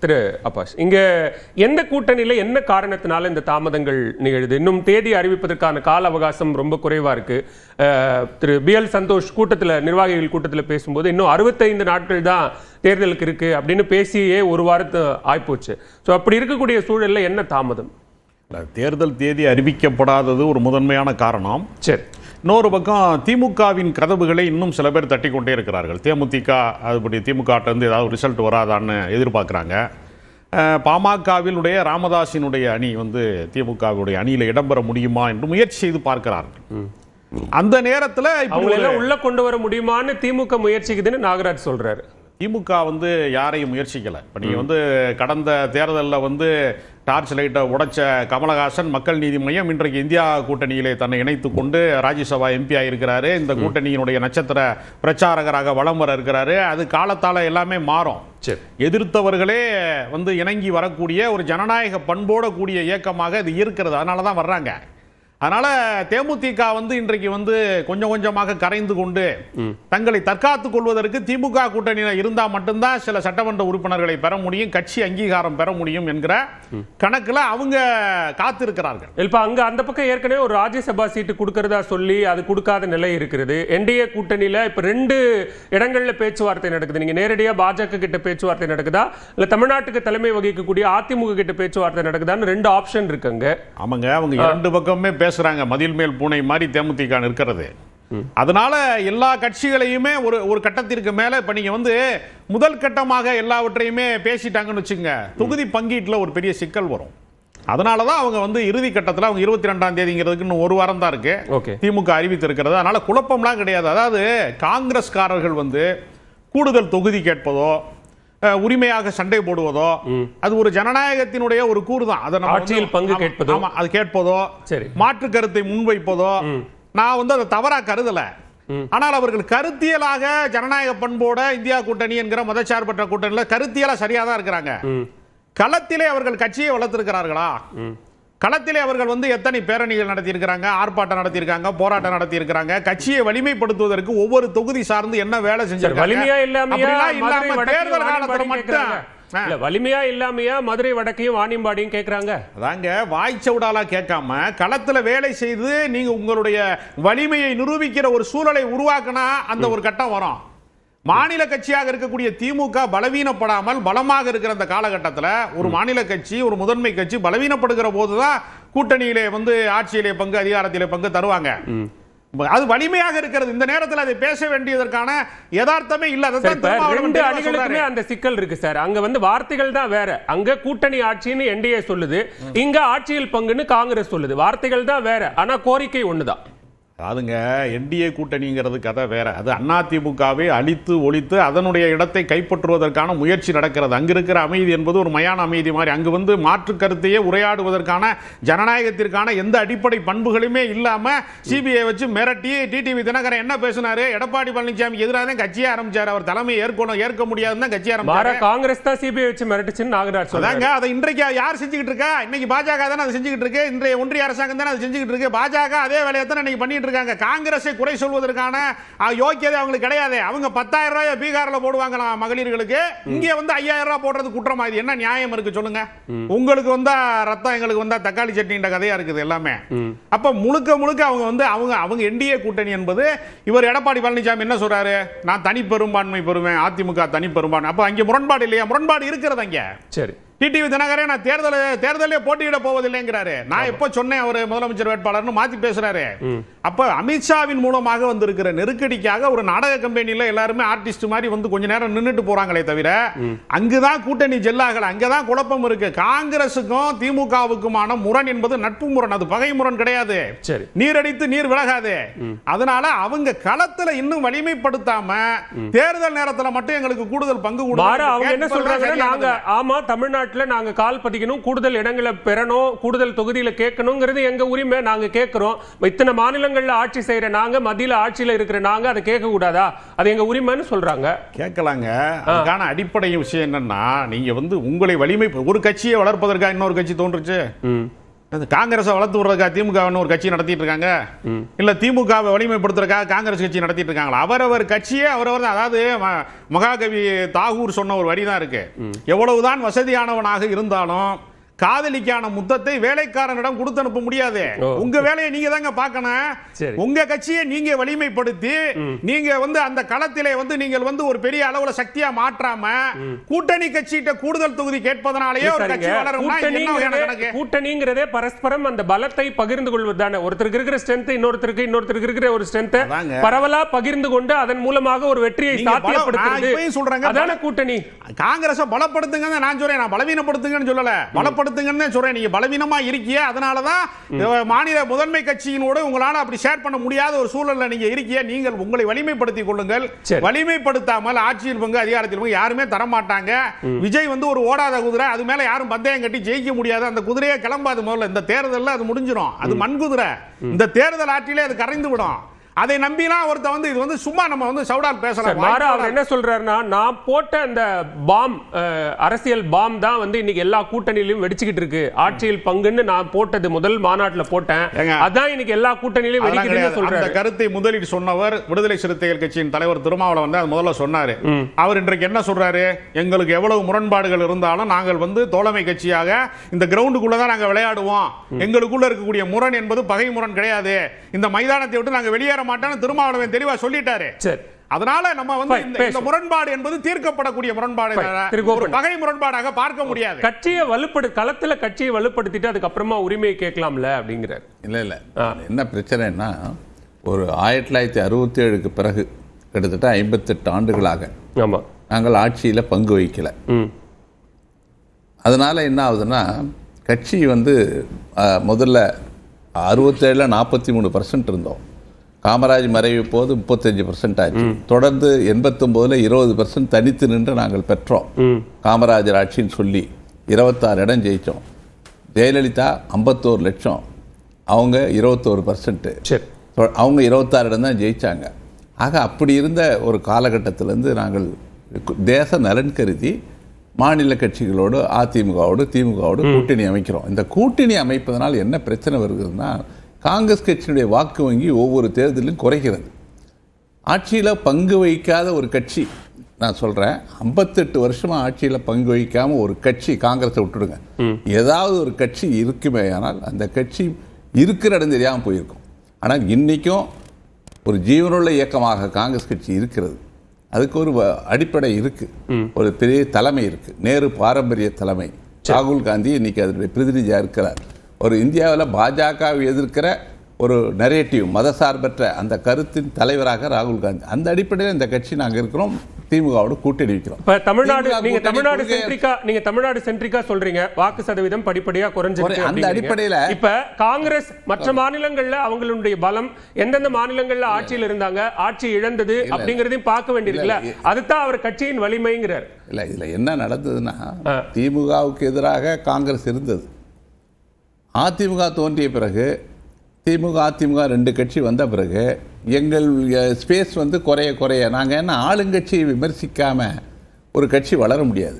திரு Abbas, இங்க எந்த கூட்டணியில என்ன காரணத்தினால இந்த தாமதங்கள் நிகழுது? இன்னும் தேதி அறிவிப்பதற்கான கால அவகாசம் ரொம்ப குறைவா இருக்கு. திரு BL சந்தோஷ் நிர்வாகிகள் கூட்டத்தில் பேசும்போது இன்னும் 65 நாட்கள் தான் தேர்தலுக்கு இருக்கு அப்படின்னு பேசியே ஒரு வாரத்து ஆய்போச்சு. ஸோ அப்படி இருக்கக்கூடிய சூழல்ல என்ன தாமதம்? தேர்தல் தேதி அறிவிக்கப்படாதது ஒரு முதன்மையான காரணம். சரி, இன்னொரு பக்கம் திமுகவின் கதவுகளை இன்னும் சில பேர் தட்டி கொண்டே இருக்கிறார்கள். தேமுதிக அதுபடி திமுகட்டிருந்து ஏதாவது ரிசல்ட் வராதான்னு எதிர்பார்க்குறாங்க. பாமகவினுடைய ராமதாஸினுடைய அணி திமுகவுடைய அணியில் இடம்பெற முடியுமா என்று முயற்சி செய்து பார்க்கிறார்கள். அந்த நேரத்தில் அவங்களெல்லாம் உள்ள கொண்டு வர முடியுமான்னு திமுக முயற்சிக்குதுன்னு நாகராஜ் சொல்றாரு. திமுக யாரையும் முயற்சிக்கலை. இப்போ நீங்கள் கடந்த தேர்தலில் டார்ச் லைட்டை உடைச்ச கமலஹாசன் மக்கள் நீதி மையம் இன்றைக்கு இந்தியா கூட்டணியிலே தன்னை இணைத்து கொண்டு ராஜ்யசபா MP ஆகியிருக்கிறாரு. இந்த கூட்டணியினுடைய நட்சத்திர பிரச்சாரகராக வலம் வர இருக்கிறாரு. அது காலத்தால் எல்லாமே மாறும். எதிர்த்தவர்களே இணங்கி வரக்கூடிய ஒரு ஜனநாயக பண்போட கூடிய இயக்கமாக இது இருக்கிறது. அதனால தான் வர்றாங்க. அதனால தேமுதிக இன்றைக்கு கொஞ்சம் கொஞ்சமாக கரைந்து கொண்டு தங்களை தற்காத்துக் கொள்வதற்கு திமுக கூட்டணியில் இருந்தால் மட்டும்தான் சில சட்டமன்ற உறுப்பினர்களை பெற முடியும், கட்சி அங்கீகாரம் பெற முடியும் என்கிற கணக்கில் அவங்க காத்திருக்கிறார்கள். இப்ப அங்க அந்த பக்கம் ஏற்கனவே ஒரு ராஜ்யசபா சீட்டு கொடுக்கறதா சொல்லி அது கொடுக்காத நிலை இருக்கிறது. NDA கூட்டணியில இப்ப 2 இடங்கள்ல பேச்சுவார்த்தை நடக்குது. நீங்க நேரடியா பாஜக கிட்ட பேச்சுவார்த்தை நடக்குதா, இல்ல தமிழ்நாட்டுக்கு தலைமை வகிக்கக்கூடிய அதிமுக கிட்ட பேச்சுவார்த்தை நடக்குதான்னு 2 ஆப்ஷன் இருக்குங்க. ஆமாங்க, அவங்க 2 பக்கமே பேசுறாங்க. மதில் மேல் பூனை மாதிரி தேமுதிக இருக்கிறது. அதனால எல்லா கட்சிகளையுமே ஒரு கட்டத்திற்கு மேல இப்ப நீங்க முதல் கட்டமாக எல்லாவற்றையுமே பேசிட்டாங்கன்னு வச்சுங்க, தொகுதி பங்கீட்டுல ஒரு பெரிய சிக்கல் வரும். அதனாலதான் அவங்க இறுதி கட்டத்தில் அவங்க 22ஆம் தேதிங்கிறதுக்கு இன்னும் ஒரு வாரம் தான் இருக்கு திமுக அறிவித்து இருக்கிறது. அதனால குழப்பம்லாம் கிடையாது. அதாவது காங்கிரஸ்காரர்கள் கூடுதல் தொகுதி கேட்பதோ உரிமையாக சண்டை போடுவதோ அது ஒரு ஜனநாயகத்தினுடைய ஒரு கூறு தான். அது கேட்பதோ மாற்று கருத்தை முன்வைப்பதோ நான் அதை தவறா கருதல. ஆனால் அவர்கள் கருத்தியலாக ஜனநாயக பண்போட இந்தியா கூட்டணி என்கிற மதச்சார்பற்ற கூட்டணியில கருத்தியலா சரியா தான் இருக்கிறாங்க. களத்திலே அவர்கள் கட்சியை வளர்த்திருக்கிறார்களா? களத்திலே அவர்கள் எத்தனை பேரணிகள் நடத்தியிருக்கிறாங்க, ஆர்ப்பாட்டம் நடத்தியிருக்காங்க, போராட்டம் நடத்தியிருக்கிறாங்க. கட்சியை வலிமைப்படுத்துவதற்கு ஒவ்வொரு தொகுதி சார்ந்து என்ன வேலை செஞ்சிருக்காங்க? வலிமையா இல்லாமையா மதுரை வடக்கையும் வாணியம்பாடியும் கேட்கறாங்க. அதாங்க வாய்ச்சவுடாலா கேட்காம களத்துல வேலை செய்து நீங்க உங்களுடைய வலிமையை நிரூபிக்கிற ஒரு சூழலை உருவாக்கினா அந்த ஒரு கட்டம் வரும். மாநில கட்சியாக இருக்கக்கூடிய திமுக பலவீனப்படாமல் பலமாக இருக்கிற அந்த காலகட்டத்தில் ஒரு மாநில கட்சி, ஒரு முதன்மை கட்சி பலவீனப்படுகிற போதுதான் கூட்டணியிலே ஆட்சியிலே பங்கு, அதிகாரத்திலே பங்கு தருவாங்க. அது வலிமையாக இருக்கிறது. இந்த நேரத்தில் அதை பேச வேண்டியதற்கான யதார்த்தமே இல்ல. அணிகளுக்குமே அந்த சிக்கல் இருக்கு சார். அங்க வார்த்தைகள் தான் வேற. அங்க கூட்டணி ஆட்சின்னு NDA சொல்லுது, இங்க ஆட்சியில் பங்குன்னு காங்கிரஸ் சொல்லுது. வார்த்தைகள் தான் வேற, ஆனா கோரிக்கை ஒண்ணுதான். அதுங்க NDA கூட்டணிங்கிறது கதை வேற. அது அதிமுகவை அழித்து ஒழித்து அதனுடைய இடத்தை கைப்பற்றுவதற்கான முயற்சி நடக்கிறது. அங்க இருக்கிற அமைதி என்பது ஒரு மயான அமைதி மாதிரி. அங்கு மாற்று கருத்தையே உரையாடுவதற்கான ஜனநாயகத்திற்கான எந்த அடிப்படை பண்புகளுமே இல்லாம CBI வச்சு மிரட்டி TTV தினகரன் என்ன பேசினாரு, எடப்பாடி பழனிசாமி எதிராக தான் கட்சியை ஆரம்பிச்சாரு. அவர் தலைமையை ஏற்க முடியாதுன்னு கட்சி ஆரம்பிச்சாரு. காங்கிரஸ் தான் CBI வச்சு மிரட்டுச்சுன்னு நாகராஜ் சொன்னாங்க. அதை இன்றைக்கு யார் செஞ்சுக்கிட்டு இருக்கா? இன்னைக்கு பாஜக தானே அதை செஞ்சுக்கிட்டு இருக்கு. இன்றைய ஒன்றிய அரசாங்கம் தானே அதை செஞ்சுக்கிட்டு இருக்கு. பாஜக அதே வேலையை தான் இன்னைக்கு பண்ணிட்டு இருக்காங்க. காங்கிரஸை குறை சொல்வதற்கான யோக்கியதை அவங்களுக்கு கிடையாது. அவங்க 10,000 ரூபாய் பீகார்ல போடுவாங்க மகளிர்களுக்கு. இங்க 5,000 ரூபாய் போடுறது குற்றமா? இது என்ன நியாயம் இருக்கு சொல்லுங்க? உங்களுக்கு ரத்தம், எங்களுக்கு தக்காளி சட்னின்ற கதையா இருக்குது எல்லாமே. அப்ப முழுக்க அவங்க NDA கூட்டணி என்பது இவர் எடப்பாடி பழனிசாமி என்ன சொல்றாரு, நான் தனி பெரும்பான்மை பெறுவேன், அதிமுக தனி பெரும்பான்மை. அப்ப அங்க முரண்பாடு இல்லையா? முரண்பாடு இருக்கிறது அங்க. சரி, TTV தினகரே நான் தேர்தலே போட்டியிட போவதில்லைங்கிறாரு. நான் எப்ப சொன்னேன் அவர் முதலமைச்சர் வேட்பாளர்னு மாத்தி பேசுறாரு. அப்ப அமித்ஷாவின் மூலமாக வந்திருக்கிற நெருக்கடிக்காக ஒரு நாடக கம்பெனில எல்லாருமே ஆர்டிஸ்ட் மாதிரி கொஞ்ச நேரம் நின்னுட்டு போறாங்களே தவிர அங்குதான் கூட்டணி ஜெல்லாகல. அங்கதான் குழப்பம் இருக்கு. காங்கிரசுக்கும் திமுகவுக்குமான முரண் என்பது நட்பு முரண், அது பகை முரண் கிடையாது. நீரடித்து நீர் விலகாது. அதனால அவங்க களத்துல இன்னும் வலிமைப்படுத்தாம தேர்தல் நேரத்தில் மட்டும் எங்களுக்கு கூடுதல் பங்கு ஆமா தமிழ்நாட்டில் நாங்க கால் பதிக்கணும், கூடுதல் இடங்களை பெறணும், கூடுதல் தொகுதியில கேட்கணுங்கிறது எங்க உரிமை. நாங்க கேட்கிறோம். இத்தனை மாநிலங்கள்ல ஆட்சி செய்யற நாங்க, மத்தியில ஆட்சியில இருக்கிற நாங்க அதை கேட்க கூடாதா? அது எங்க உரிமைன்னு சொல்றாங்க. கேட்கலாங்க. அதுக்கான அடிப்படை விஷயம் என்னன்னா, நீங்க உங்களை வலிமை ஒரு கட்சியை வளர்ப்பதற்காக இன்னொரு கட்சி தோன்றுச்சு. காங்கிரஸை வளர்த்து விடுறதுக்காக திமுக ஒரு கட்சி நடத்திட்டு இருக்காங்க, இல்ல திமுகவை வலிமைப்படுத்துறதுக்காக காங்கிரஸ் கட்சி நடத்திட்டு இருக்காங்களா? அவரவர் கட்சியே அவரவர் தான். அதாவது மகாகவி தாகூர் சொன்ன ஒரு வரி தான் இருக்கு, எவ்வளவுதான் வசதியானவனாக இருந்தாலும் காதலிக்கான முத்தத்தை வேலைக்காரனிடம் கொடுத்து அனுப்ப முடியாது. உங்க வேலையை நீங்க தாங்க பார்க்கணும். உங்க கட்சியை நீங்க வலிமைப்படுத்தி நீங்க அந்த களத்திலே நீங்கள் ஒரு பெரிய அளவுல சக்தியா மாற்றாம கூட்டணி கட்சியிட்ட கூடுதல் தொகுதி கேட்பதனாலேயே ஒரு கட்சி வளரும்னா என்ன வகையான கணக்கு? கூட்டணிங்கிறதே பரஸ்பரம் அந்த பலத்தை பகிர்ந்து கொள்வதுதானே. ஒருத்தருக்கு இருக்கிற ஸ்ட்ரென்த் இன்னொருத்தருக்கு இருக்கிற ஒரு ஸ்ட்ரென்த் பரவலா பகிர்ந்து கொண்டு அதன் மூலமாக ஒரு வெற்றியை சாத்தியப்படுத்துறது சொல்றாங்க. அதான கூட்டணி. காங்கிரஸை பலப்படுத்துங்க நான் சொல்றேன், நான் பலவீனப்படுத்துங்கன்னு சொல்லல, பலப்படுத்துங்கன்னு சொல்றேன். நீங்க பலவீனமா இருக்கீங்க, அதனாலதான் மாநில முதன்மை கட்சியினோடு உங்களால அப்படி ஷேர் பண்ண முடியாத ஒரு சூழல்ல நீங்க இருக்கீங்க. நீங்கள் உங்களை வலிமைப்படுத்திக் கொள்ளுங்கள். வலிமைப்படுத்தாமல் ஆட்சியில் பங்கு அதிகாரத்தில் பங்கு யாருமே தரமாட்டாங்க. விஜய் ஒரு ஓடாத குதிரை, அது மேல யாரும் பந்தயம் கட்டி ஜெயிக்க முடியாது. அந்த குதிரையே கிளம்பாது. முதல்ல இந்த தேர்தலில் அது முடிஞ்சிடும். அது மண் குதிரை. இந்த தேர்தல் ஆற்றிலே அது கரைந்து விடும். அதை நம்பிலாம் ஒருத்த இது சும்மா நம்ம சவுடால் பேசலாம். அவர் என்ன சொல்றாருன்னா, நான் போட்ட அந்த பாம், அரசியல் பாம் தான் இன்னைக்கு எல்லா கூட்டணியிலும் வெடிச்சுக்கிட்டு இருக்கு. ஆட்சியில் பங்குன்னு நான் போட்டது முதல் மாநாட்டில் போட்டேன், அதான் இன்னைக்கு எல்லா கூட்டணியிலும் வெடிக்குதுன்னு சொல்றாரு. அந்த கருத்தை முதலில் சொன்னவர் விடுதலை சிறுத்தைகள் கட்சியின் தலைவர் திருமாவளவன் தான் முதல்ல சொன்னாரு. அவர் இன்றைக்கு என்ன சொல்றாரு? எங்களுக்கு எவ்வளவு முரண்பாடுகள் இருந்தாலும் நாங்கள் தோழமை கட்சியாக இந்த கிரவுண்டுக்குள்ள தான் நாங்க விளையாடுவோம். எங்களுக்குள்ள இருக்கக்கூடிய முரண் என்பது பகை முரண் கிடையாது. இந்த மைதானத்தை விட்டு நாங்க வெளியேற மாட்டான்னு திருமாவளவன் தெளிவா சொல்லிட்டாரு. அதனால நம்ம இந்த முரண்பாடு என்பது தீர்க்கப்படக்கூடிய முரண்பாடு, பகை முரண்பாடாக பார்க்க முடியாது. கட்சியை களத்துல கட்சியை வலுப்படுத்திட்டு அதுக்கப்புறமா உரிமையை கேட்கலாம்ல அப்படிங்கிறார். இல்ல என்ன பிரச்சனைன்னா, ஒரு 1967க்கு பிறகு கிட்டத்தட்ட 58 ஆண்டுகளாக நாங்கள் ஆட்சியில பங்கு வகிக்கல. அதனால என்ன ஆகுதுன்னா, கட்சி முதல்ல 67ல் 43% இருந்தோம். காமராஜ் மறைவு போது 35% ஆச்சு. தொடர்ந்து 89ல் 20% தனித்து நின்று நாங்கள் பெற்றோம். காமராஜர் ஆட்சின்னு சொல்லி 26 இடம் ஜெயித்தோம். ஜெயலலிதா 51 லட்சம், அவங்க 21%, அவங்க 26 இடம் தான் ஜெயித்தாங்க. ஆக அப்படி இருந்த ஒரு காலகட்டத்திலேருந்து நாங்கள் தேச நலன் கருதி மாநில கட்சிகளோடு அதிமுகவோடு திமுகவோடு கூட்டணி அமைக்கிறோம். இந்த கூட்டணி அமைப்பதனால் என்ன பிரச்சனை வருகிறதுனா, காங்கிரஸ் கட்சியினுடைய வாக்கு வங்கி ஒவ்வொரு தேர்தலும் குறைகிறது. ஆட்சியில் பங்கு வகிக்காத ஒரு கட்சி, நான் சொல்கிறேன், 58 வருஷமாக ஆட்சியில் பங்கு வகிக்காமல் ஒரு கட்சி, காங்கிரஸை விட்டுடுங்க, ஏதாவது ஒரு கட்சி இருக்குமே ஆனால் அந்த கட்சி இருக்கிற இடம் தெரியாமல் போயிருக்கும். ஆனால் இன்றைக்கும் ஒரு ஜீவனுள்ள இயக்கமாக காங்கிரஸ் கட்சி இருக்கிறது. அதுக்கு ஒரு அடிப்படை இருக்குது, ஒரு பெரிய தலைமை இருக்குது, நேரு பாரம்பரிய தலைமை. ராகுல் காந்தி இன்னைக்கு அதனுடைய பிரதிநிதியாக இருக்கிறார். ஒரு இந்தியாவில் பாஜகவை எதிர்க்கிற ஒரு நரேட்டிவ், மதசார்பற்ற அந்த கருத்தின் தலைவராக ராகுல் காந்தி. அந்த அடிப்படையில் இந்த கட்சி நாங்கள் இருக்கிறோம், திமுகவோடு கூட்டணி வைக்கிறோம். நீங்க தமிழ்நாடு சென்ட்ரிக்கா சொல்றீங்க, வாக்கு சதவீதம் படிப்படியா குறைஞ்சிருக்கு. அந்த அடிப்படையில் இப்ப காங்கிரஸ் மற்ற மாநிலங்கள்ல அவங்களுடைய பலம், எந்தெந்த மாநிலங்கள்ல ஆட்சியில் இருந்தாங்க, ஆட்சி இழந்தது அப்படிங்கறதையும் பார்க்க வேண்டியிருக்குல்ல. அதுதான் அவர் கட்சியின் வலிமைங்கிறார். இல்ல இதுல என்ன நடந்ததுன்னா, திமுகவுக்கு எதிராக காங்கிரஸ் இருந்தது. அதிமுக தோன்றிய பிறகு, திமுக அதிமுக 2 கட்சி வந்த பிறகு எங்கள் ஸ்பேஸ் குறைய நாங்கள் என்ன ஆளுங்கட்சியை விமர்சிக்காமல் ஒரு கட்சி வளர முடியாது.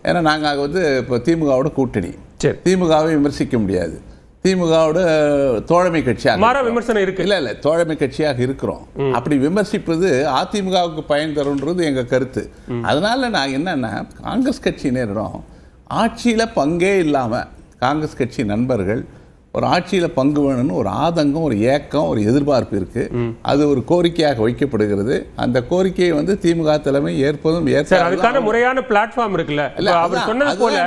ஏன்னா நாங்கள் இப்போ திமுகவோட கூட்டணி, திமுகவை விமர்சிக்க முடியாது. திமுகவோட தோழமை கட்சியாக விமர்சனம் இருக்கு. இல்லை தோழமை கட்சியாக இருக்கிறோம். அப்படி விமர்சிப்பது அதிமுகவுக்கு பயன் தருன்றது எங்கள் கருத்து. அதனால நாங்கள் என்னன்னா, காங்கிரஸ் கட்சி நேரிடும் ஆட்சியில் பங்கே இல்லாமல் காங்கிரஸ் கட்சி நண்பர்கள் ஒரு ஆட்சியில் பங்கு வேணும்னு ஒரு ஆதங்கம், ஒரு ஏக்கம், ஒரு எதிர்பார்ப்பு இருக்கு. அது ஒரு கோரிக்கையாக வைக்கப்படுகிறது. அந்த கோரிக்கையை திமுக தலைமை ஏற்பதும் அதுக்கான முறையான பிளாட்ஃபார்ம் இருக்குல்ல. அவர் சொன்னது போல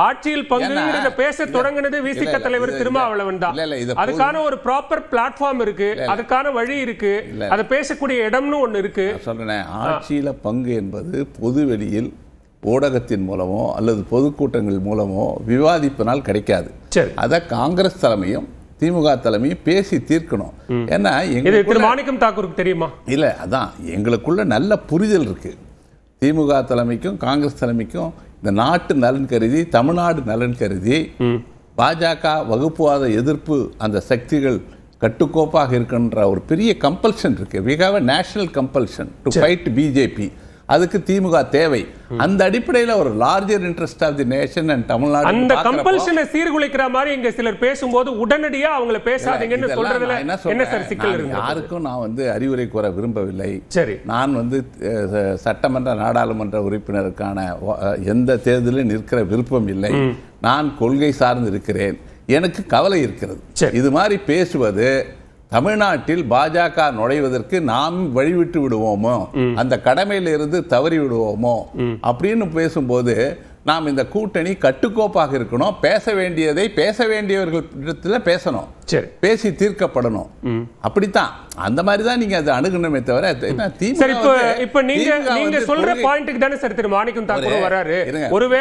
ஆட்சியில் பங்குங்கிறத பேச தொடங்கினது விசிக தலைவர் திருமாவளவன் தான். அதுக்கான ஒரு ப்ராப்பர் பிளாட்ஃபார்ம் இருக்கு, அதுக்கான வழி இருக்கு, அதை பேசக்கூடிய இடம்னு ஒண்ணு இருக்கு. சொல்றேன், ஆட்சியில பங்கு என்பது பொது வெளியில் ஊடகத்தின் மூலமோ அல்லது பொதுக்கூட்டங்கள் மூலமோ விவாதிப்பினால் கிடைக்காது. அதை காங்கிரஸ் தலைமையும் திமுக தலைமையும் பேசி தீர்க்கணும். ஏன்னா மாணிக்கம் தாக்கூருக்கு தெரியுமா? இல்ல, அதான் எங்களுக்குள்ள நல்ல புரிதல் இருக்கு. திமுக தலைமைக்கும் காங்கிரஸ் தலைமைக்கும் இந்த நாட்டு நலன் கருதி, தமிழ்நாடு நலன் கருதி, பாஜக வகுப்புவாத எதிர்ப்பு அந்த சக்திகள் கட்டுக்கோப்பாக இருக்கின்ற ஒரு பெரிய கம்பல்ஷன் இருக்கு. we have a national compulsion to fight BJP. அதுக்கு திமுக தேவை. அந்த அடிப்படையில் ஒரு larger interest of the nation and Tamil Nadu அந்த கம்பல்ஷனை சீர்குலைக்கிற மாதிரி இங்க சிலர் பேசும்போது உடனடியா அவங்கள பேசாதீங்கன்னு சொல்றதுல என்ன சார் சிக்கல் இருக்கு? யாருக்கும் நான் வந்து அறிவுரை கூற விரும்பவில்லை. சரி, நான் வந்து சட்டமன்ற நாடாளுமன்ற உறுப்பினருக்கான எந்த தேர்தலில் நிற்கிற விருப்பம் இல்லை. நான் கொள்கை சார்ந்து இருக்கிறேன். எனக்கு கவலை இருக்கிறது. இது மாதிரி பேசுவது தமிழ்நாட்டில் பாஜக நுழைவதற்கு நாம் வழிவிட்டு விடுவோமோ, அந்த கடமையில இருந்து தவறி விடுவோமோ அப்படின்னு பேசும்போது நாம் இந்த கூட்டணி கட்டுக்கோப்பாக இருக்கணும். பேச வேண்டியதை பேச வேண்டியவர்களிடத்துல பேசணும், பேசி தீர்க்கப்படணும். அப்படித்தான் அந்த மாதிரி தான் நீங்க அதை அணுகணுமே தவிர. இப்ப நீங்க சொல்ற பாயிண்ட்க்கு தானே சார் திரு மாணிக்கம் தாக்கூர் வராரு. ஒருவேளை